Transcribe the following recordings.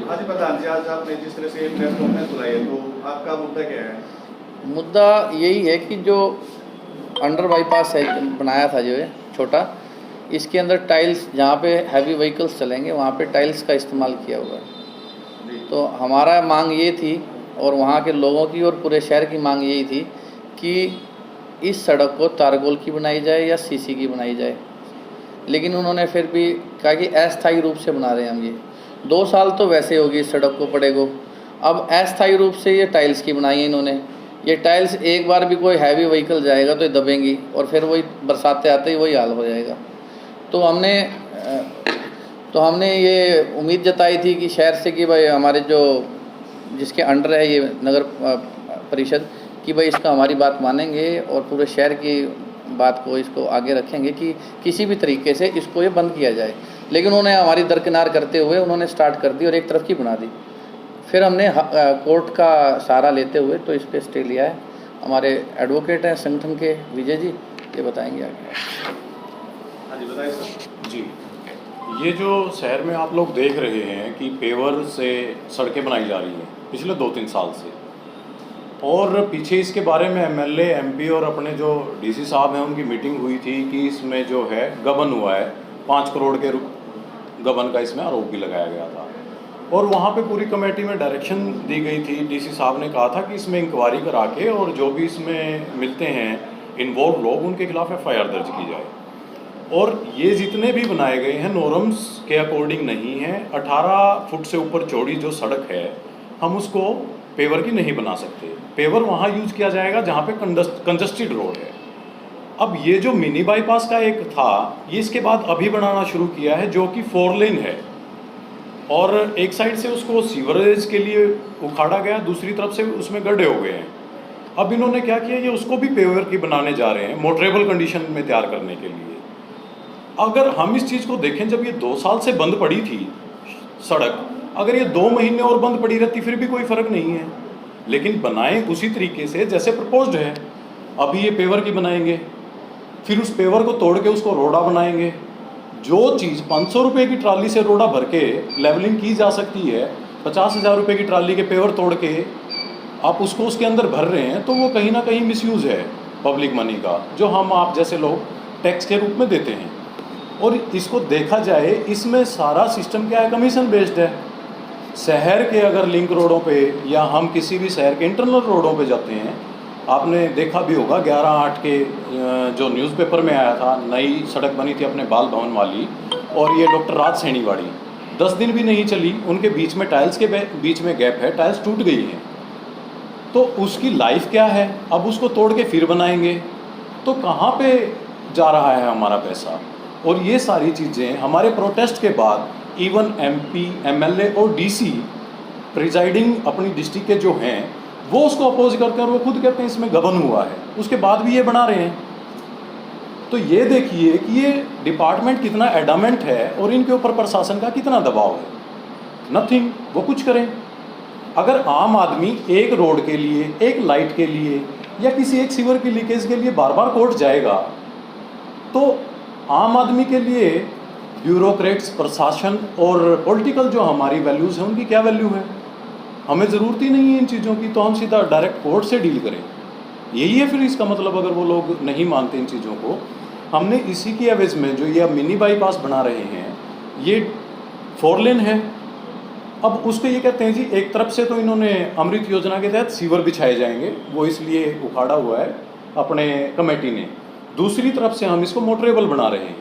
आज प्रधान जी, आज आपने जिस तरह से प्रेस कॉन्फ्रेंस बुलाई है, तो आपका मुद्दा क्या है? मुद्दा यही है कि जो अंडर बाईपास है बनाया था जो है छोटा, इसके अंदर टाइल्स, जहाँ पे हैवी व्हीकल्स चलेंगे वहाँ पे टाइल्स का इस्तेमाल किया हुआ है। तो हमारा मांग ये थी और वहाँ के लोगों की और पूरे शहर की मांग यही थी कि इस सड़क को तारगोल की बनाई जाए या सीसी की बनाई जाए। लेकिन उन्होंने फिर भी कहा कि अस्थायी रूप से बना रहे हैं हम ये। 2 साल तो वैसे होगी इस सड़क को पड़े को, अब अस्थायी रूप से ये टाइल्स की बनाई है इन्होंने। ये टाइल्स एक बार भी कोई हैवी व्हीकल जाएगा तो ये दबेंगी और फिर वही बरसातें आते ही वही हाल हो जाएगा। तो हमने ये उम्मीद जताई थी कि शहर से कि भाई हमारे जो जिसके अंडर है ये नगर परिषद कि भाई इसका हमारी बात मानेंगे और पूरे शहर की बात को इसको आगे रखेंगे कि किसी भी तरीके से इसको ये बंद किया जाए। लेकिन उन्होंने हमारी दरकिनार करते हुए उन्होंने स्टार्ट कर दी और एक तरफ की बना दी। फिर हमने कोर्ट का सहारा लेते हुए तो इस पर स्टे लिया है। हमारे एडवोकेट हैं संगठन के विजय जी, ये बताएंगे आगे। हाँ जी, बताइए सर। जी, ये जो शहर में आप लोग देख रहे हैं कि पेवर से सड़कें बनाई जा रही हैं पिछले 2-3 साल से, और पीछे इसके बारे में एमएलए, एमपी और अपने जो डीसी साहब हैं उनकी मीटिंग हुई थी कि इसमें जो है गबन हुआ है, 5 करोड़ के गबन का इसमें आरोप भी लगाया गया था। और वहाँ पे पूरी कमेटी में डायरेक्शन दी गई थी। डीसी साहब ने कहा था कि इसमें इंक्वायरी करा के और जो भी इसमें मिलते हैं इन्वॉल्व लोग उनके खिलाफ एफआईआर दर्ज की जाए। और ये जितने भी बनाए गए हैं नॉर्म्स के अकॉर्डिंग नहीं है। 18 फुट से ऊपर चौड़ी जो सड़क है हम उसको पेवर की नहीं बना सकते। पेवर वहाँ यूज किया जाएगा जहाँ पे कंजस्टेड रोड है। अब ये जो मिनी बाईपास का एक था ये इसके बाद अभी बनाना शुरू किया है जो कि 4 लेन है, और एक साइड से उसको सीवरेज के लिए उखाड़ा गया, दूसरी तरफ से उसमें गड्ढे हो गए हैं। अब इन्होंने क्या किया, ये उसको भी पेवर की बनाने जा रहे हैं मोटरेबल कंडीशन में तैयार करने के लिए। अगर हम इस चीज़ को देखें, जब ये 2 साल से बंद पड़ी थी सड़क, अगर ये 2 महीने और बंद पड़ी रहती फिर भी कोई फ़र्क नहीं है। लेकिन बनाएं उसी तरीके से जैसे प्रपोज्ड है। अभी ये पेवर की बनाएंगे, फिर उस पेवर को तोड़ के उसको रोड़ा बनाएंगे। जो चीज़ 500 रुपये की ट्राली से रोड़ा भर के लेवलिंग की जा सकती है, 50,000 रुपये की ट्राली के पेवर तोड़ के आप उसको उसके अंदर भर रहे हैं, तो वो कहीं ना कहीं मिसयूज़ है पब्लिक मनी का, जो हम आप जैसे लोग टैक्स के रूप में देते हैं। और इसको देखा जाए, इसमें सारा सिस्टम क्या है, कमीशन बेस्ड है। शहर के अगर लिंक रोडों पे या हम किसी भी शहर के इंटरनल रोडों पे जाते हैं, आपने देखा भी होगा 11/8 के जो न्यूज़पेपर में आया था, नई सड़क बनी थी अपने बाल भवन वाली, और ये डॉक्टर राज सैनी वाली 10 दिन भी नहीं चली, उनके बीच में टाइल्स के बीच में गैप है, टाइल्स टूट गई हैं। तो उसकी लाइफ क्या है, अब उसको तोड़ के फिर बनाएंगे, तो कहाँ पे जा रहा है हमारा पैसा। और ये सारी चीज़ें हमारे प्रोटेस्ट के बाद इवन एमपी, एमएलए और डीसी प्रिजाइडिंग अपनी डिस्ट्रिक्ट के जो हैं वो उसको अपोज करते हैं और वो खुद कहते हैं इसमें गबन हुआ है, उसके बाद भी ये बना रहे हैं। तो ये देखिए कि ये डिपार्टमेंट कितना एडामेंट है और इनके ऊपर प्रशासन का कितना दबाव है। नथिंग, वो कुछ करें। अगर आम आदमी एक रोड के लिए, एक लाइट के लिए या किसी एक सीवर की लीकेज के लिए बार बार कोर्ट जाएगा, तो आम आदमी के लिए ब्यूरोक्रेट्स, प्रशासन और पॉलिटिकल जो हमारी वैल्यूज़ हैं उनकी क्या वैल्यू है। हमें ज़रूरत ही नहीं है इन चीज़ों की, तो हम सीधा डायरेक्ट कोर्ट से डील करें। यही है फिर इसका मतलब। अगर वो लोग नहीं मानते इन चीज़ों को, हमने इसी की एवज में जो ये मिनी बाईपास बना रहे हैं, ये 4 लेन है। अब उसको ये कहते हैं जी, एक तरफ से तो इन्होंने अमृत योजना के तहत सीवर बिछाए जाएंगे, वो इसलिए उखाड़ा हुआ है अपने कमेटी ने। दूसरी तरफ से हम इसको मोटरेबल बना रहे हैं,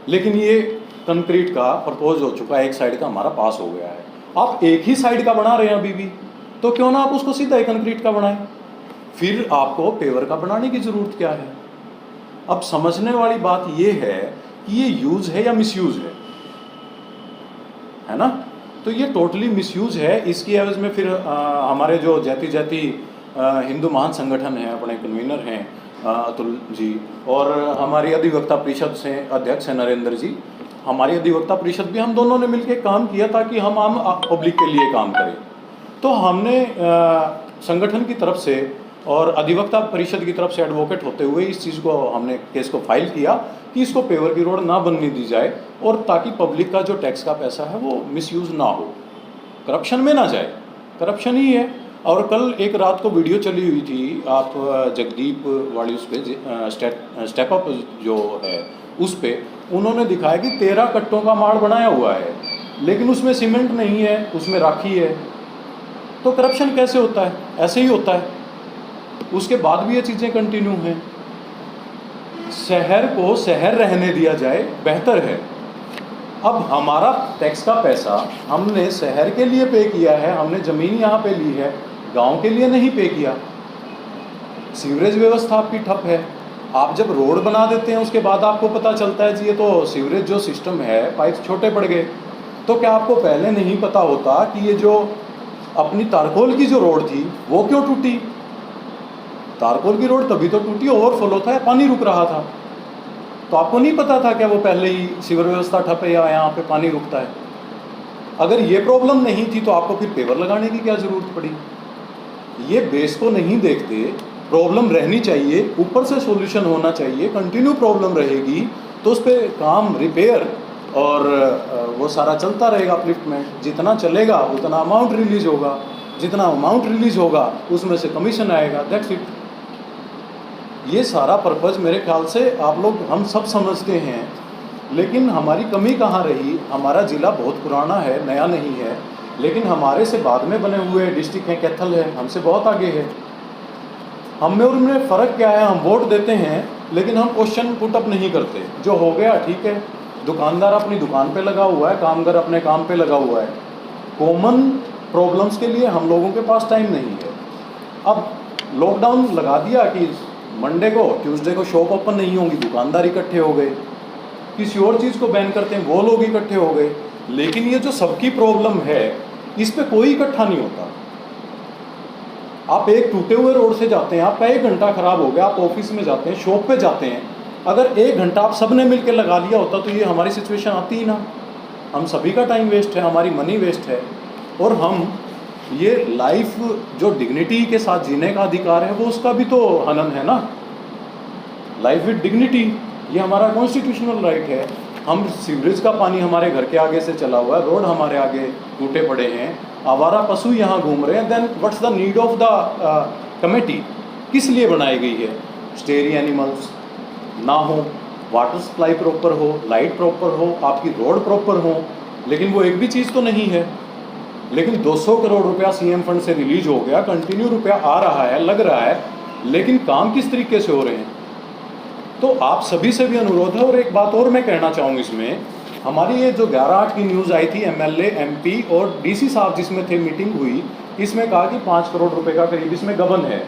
लेकिन ये कंक्रीट का प्रपोज हो चुका है, एक साइड का हमारा पास हो गया है। आप एक ही साइड का बना रहे हैं अभी भी, तो क्यों ना आप उसको सीधा ही कंक्रीट का बनाएं। फिर आपको पेवर का बनाने की ज़रूरत क्या है। अब समझने वाली बात ये है कि ये यूज़ है या मिसयूज़ है ना। तो ये टोटली मिसयूज़ है। इसकी एवज में फिर हमारे जो जाति हिंदू महान संगठन है, अपने कन्वीनर हैं अतुल जी, और हमारी अधिवक्ता परिषद से अध्यक्ष हैं नरेंद्र जी, हमारी अधिवक्ता परिषद भी, हम दोनों ने मिलकर काम किया ताकि हम आम पब्लिक के लिए काम करें। तो हमने संगठन की तरफ से और अधिवक्ता परिषद की तरफ से एडवोकेट होते हुए इस चीज़ को, हमने केस को फाइल किया कि इसको पेवर की रोड ना बनने दी जाए, और ताकि पब्लिक का जो टैक्स का पैसा है वो मिसयूज़ ना हो। करप्शन में ना जाए, करप्शन ही है। और कल एक रात को वीडियो चली हुई थी, आप जगदीप वाली उस पर स्टेप अप जो है उस पर उन्होंने दिखाया कि 13 कट्टों का माड़ बनाया हुआ है, लेकिन उसमें सीमेंट नहीं है, उसमें राखी है। तो करप्शन कैसे होता है? ऐसे ही होता है। उसके बाद भी ये चीज़ें कंटिन्यू हैं। शहर को शहर रहने दिया जाए, बेहतर है। अब हमारा टैक्स का पैसा हमने शहर के लिए पे किया है, हमने ज़मीन यहाँ पे ली है, गांव के लिए नहीं पे किया। सीवरेज व्यवस्था आपकी ठप है। आप जब रोड बना देते हैं उसके बाद आपको पता चलता है जी ये तो सीवरेज जो सिस्टम है पाइप छोटे पड़ गए। तो क्या आपको पहले नहीं पता होता कि ये जो अपनी तारकोल की जो रोड थी वो क्यों टूटी? तारकोल की रोड तभी तो टूटी, ओवरफ्लो था, पानी रुक रहा था। तो आपको नहीं पता था क्या वो पहले ही सीवर व्यवस्था ठप है या यहाँ पे पानी रुकता है? अगर ये प्रॉब्लम नहीं थी तो आपको फिर पेवर लगाने की क्या ज़रूरत पड़ी? ये बेस को नहीं देखते। प्रॉब्लम रहनी चाहिए, ऊपर से सॉल्यूशन होना चाहिए। कंटिन्यू प्रॉब्लम रहेगी तो उस पर काम रिपेयर और वो सारा चलता रहेगा। अपलिफ्टमेंट जितना चलेगा उतना अमाउंट रिलीज होगा, जितना अमाउंट रिलीज होगा उसमें से कमीशन आएगा। That's it. ये सारा पर्पज़ मेरे ख्याल से आप लोग हम सब समझते हैं, लेकिन हमारी कमी कहाँ रही? हमारा ज़िला बहुत पुराना है, नया नहीं है, लेकिन हमारे से बाद में बने हुए डिस्ट्रिक्ट हैं, कैथल है, हमसे बहुत आगे है। हम में और उनमें फ़र्क क्या है? हम वोट देते हैं लेकिन हम क्वेश्चन पुटअप नहीं करते। जो हो गया ठीक है, दुकानदार अपनी दुकान पे लगा हुआ है, कामगार अपने काम पे लगा हुआ है। कॉमन प्रॉब्लम्स के लिए हम लोगों के पास टाइम नहीं है। अब लॉकडाउन लगा दिया कि मंडे को ट्यूसडे को शॉप ओपन नहीं होंगी, दुकानदार इकट्ठे हो गए। किसी और चीज़ को बैन करते हैं, वो लोग इकट्ठे हो गए। लेकिन ये जो सबकी प्रॉब्लम है इस पे कोई इकट्ठा नहीं होता। आप एक टूटे हुए रोड से जाते हैं, आपका 1 घंटा खराब हो गया, आप ऑफिस में जाते हैं, शॉप पे जाते हैं, अगर 1 घंटा आप सब ने मिल के लगा लिया होता तो ये हमारी सिचुएशन आती ही ना। हम सभी का टाइम वेस्ट है, हमारी मनी वेस्ट है, और हम ये लाइफ जो डिग्निटी के साथ जीने का अधिकार है वो उसका भी तो हनन है ना। लाइफ विद डिग्निटी, ये हमारा कॉन्स्टिट्यूशनल राइट है। हम सीवरेज का पानी हमारे घर के आगे से चला हुआ है, रोड हमारे आगे टूटे पड़े हैं, आवारा पशु यहाँ घूम रहे हैं। Then what's the need of the committee? किस लिए बनाई गई है? स्टेरी एनिमल्स ना हो, वाटर सप्लाई प्रॉपर हो, लाइट प्रॉपर हो, आपकी रोड प्रॉपर हो, लेकिन वो एक भी चीज़ तो नहीं है। लेकिन 200 करोड़ रुपया सीएम फंड से रिलीज हो गया, कंटिन्यू रुपया आ रहा है, लग रहा है, लेकिन काम किस तरीके से हो रहे हैं? तो आप सभी से भी अनुरोध है। और एक बात और मैं कहना चाहूँगा इसमें, हमारी ये जो 11/8 की न्यूज़ आई थी, एमएलए, एमपी और डीसी साहब जिसमें थे, मीटिंग हुई, इसमें कहा कि 5 करोड़ रुपए का करीब इसमें गबन है,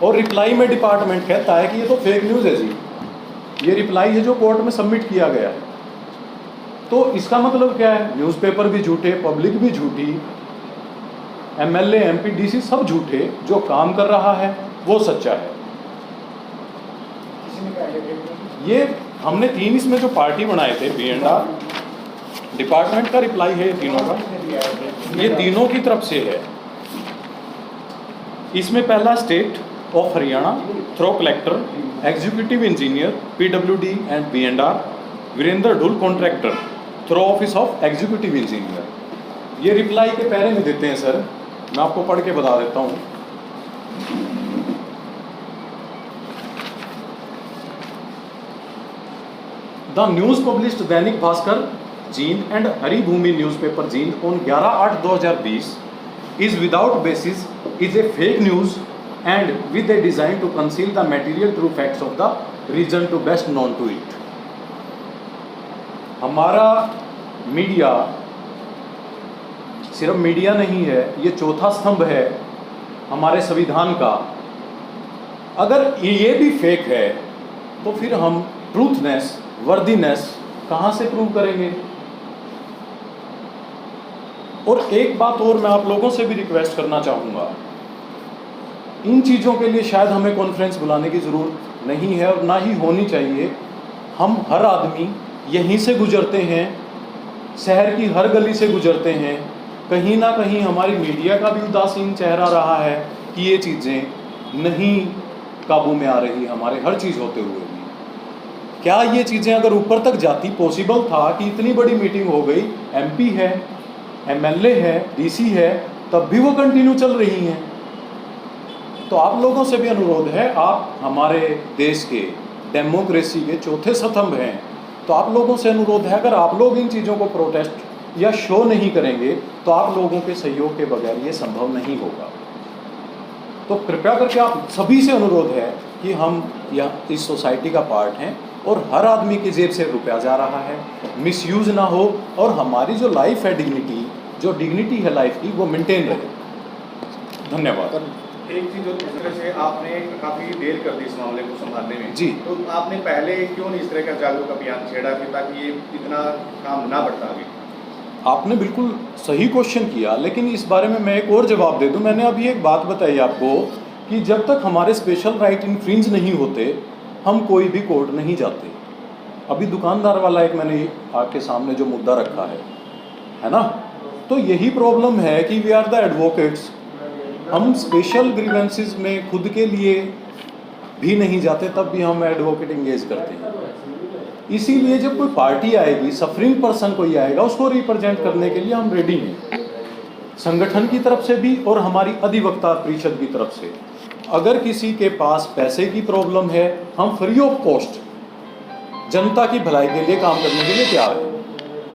और रिप्लाई में डिपार्टमेंट कहता है कि ये तो फेक न्यूज़ है जी। ये रिप्लाई है जो कोर्ट में सबमिट किया गया है। तो इसका मतलब क्या है? न्यूज़पेपर भी झूठे, पब्लिक भी झूठी, एमएलए, एमपी, डीसी सब झूठे, जो काम कर रहा है वो सच्चा है। ये हमने 3 इसमें जो पार्टी बनाए थे, B&R डिपार्टमेंट का रिप्लाई है, ये तीनों का, ये तीनों की तरफ से है। इसमें पहला state of Haryana through collector, executive engineer PWD and B&R Virender Dhull contractor through office of executive engineer. ये रिप्लाई के पहले में देते हैं सर, मैं आपको पढ़ के बता देता हूँ। The news published Dainik Bhaskar Jind and Haribhoomi newspaper Jind on 11/8/2020 is without basis, is a fake news and with a design to conceal the material true facts of the region to best known to it। हमारा media सिर्फ media नहीं है, ये चौथा स्तंभ है हमारे संविधान का। अगर ये भी फेक है तो फिर हम ट्रूथनेस, वर्दीनेस कहाँ से प्रूव करेंगे? और एक बात और मैं आप लोगों से भी रिक्वेस्ट करना चाहूँगा, इन चीज़ों के लिए शायद हमें कॉन्फ्रेंस बुलाने की ज़रूरत नहीं है और ना ही होनी चाहिए। हम हर आदमी यहीं से गुजरते हैं, शहर की हर गली से गुजरते हैं। कहीं ना कहीं हमारी मीडिया का भी उदासीन चेहरा रहा है कि ये चीज़ें नहीं काबू में आ रही हमारे हर चीज़ होते हुए भी। क्या ये चीज़ें अगर ऊपर तक जाती, पॉसिबल था कि इतनी बड़ी मीटिंग हो गई, MP है, एमएलए है, डीसी है, तब भी वो कंटिन्यू चल रही हैं। तो आप लोगों से भी अनुरोध है, आप हमारे देश के डेमोक्रेसी के चौथे स्तंभ हैं, तो आप लोगों से अनुरोध है, अगर आप लोग इन चीज़ों को प्रोटेस्ट या शो नहीं करेंगे तो आप लोगों के सहयोग के बगैर ये संभव नहीं होगा। तो कृपया करके आप सभी से अनुरोध है कि हम यह इस सोसाइटी का पार्ट हैं और हर आदमी की जेब से रुपया जा रहा है, मिसयूज ना हो और हमारी जो लाइफ है, जो डिग्निटी है लाइफ की, वो मेंटेन रहे। धन्यवाद। एक चीज जो इस तरह से आपने काफी देर कर दी इस मामले को संभालने में जी। तो आपने पहले क्यों नहीं इस तरह का जागरूक अभियान छेड़ा कि ताकि ये इतना काम ना बढ़ता आगे? आपने बिल्कुल सही क्वेश्चन किया, लेकिन इस बारे में मैं एक और जवाब दे दूं। मैंने अभी एक बात बताई आपको कि जब तक हमारे स्पेशल राइट इन्फ्रिंज नहीं होते हम कोई भी कोर्ट नहीं जाते। अभी दुकानदार वाला एक मैंने आपके सामने जो मुद्दा रखा है ना, तो यही प्रॉब्लम है कि वी आर द एडवोकेट्स, हम स्पेशल ग्रीवेंसेस में खुद के लिए भी नहीं जाते, तब भी हम एडवोकेट इंगेज करते हैं। इसीलिए जब कोई पार्टी आएगी, सफरिंग पर्सन कोई आएगा, उसको रिप्रेजेंट करने के लिए हम रेडी हैं, संगठन की तरफ से भी और हमारी अधिवक्ता परिषद की तरफ से। अगर किसी के पास पैसे की प्रॉब्लम है, हम फ्री ऑफ कॉस्ट जनता की भलाई के लिए काम करने के लिए तैयार हैं।